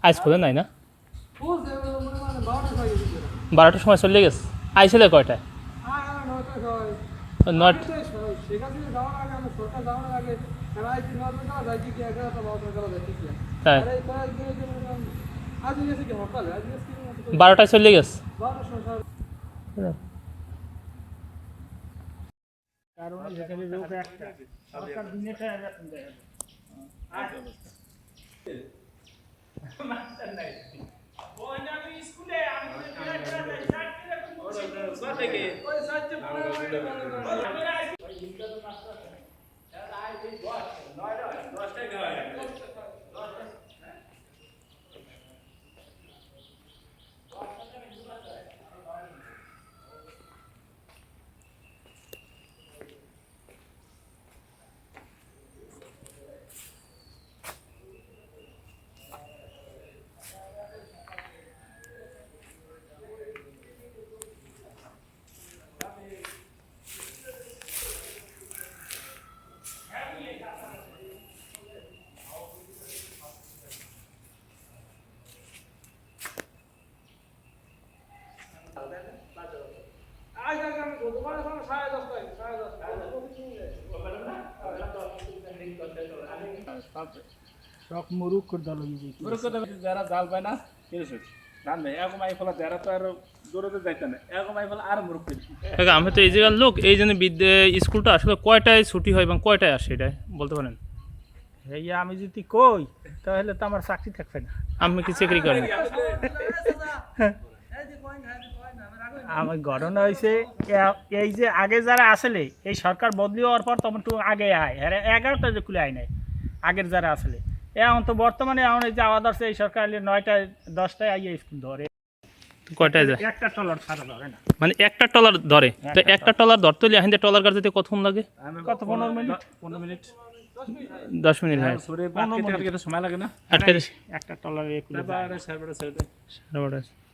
আজ খোলে নাই না 12টার সময় চলে গেছে আইছিলে কয়টায় নট তাই 12টায় চলে গেছে কারণে যেখানে লোক একটা সরকার দিনেটা এরকম দেয় মাস্টার নাই ওই না আমি স্কুলে আমি স্টার্ট করে কোথা থেকে ওই সাথে ওই ইনটা তো মাস্টার আর আই এই 10 টাকা হয় 10 টাকা সব মুরুখ করে দল মুরুখ করে যারা জাল পায় না ধান ভাই এরকম আই ফেলা যারা তো আর দৌড়াতে যাইতে না এরকম আই ফেলা আর মুরুখ করে আমি তো এই জায়গার লোক এই জন্য স্কুলটা আসলে কয়টায় ছুটি হয় এবং কয়টায় আসে এটা বলতে পারেন এই আমি যদি কই তাহলে তো আমার চাকরি থাকবে না আমি কি চাকরি করি আমার ঘটনা হয়েছে এই যে আগে যারা আসলে এই সরকার বদলি হওয়ার পর তখন একটু আগে আয় 11টা যে খুলে আয় নাই আগের যারা আসলে এখন তো বর্তমানে এখন এই যে আওয়াজ আসছে এই সরকার 9টায় 10টায় আইয়ে স্কুল ধরে কয়টায় যায় একটা ট্রলার ছাড়া ধরে না মানে একটা ট্রলার ধরে তো একটা ট্রলার ধরতে হলে এখান থেকে ট্রলার কাটতে কতক্ষণ লাগে কত 15 মিনিট 10 মিনিট হয় সময় লাগে না আটকে একটা ট্রলার সাড়ে 12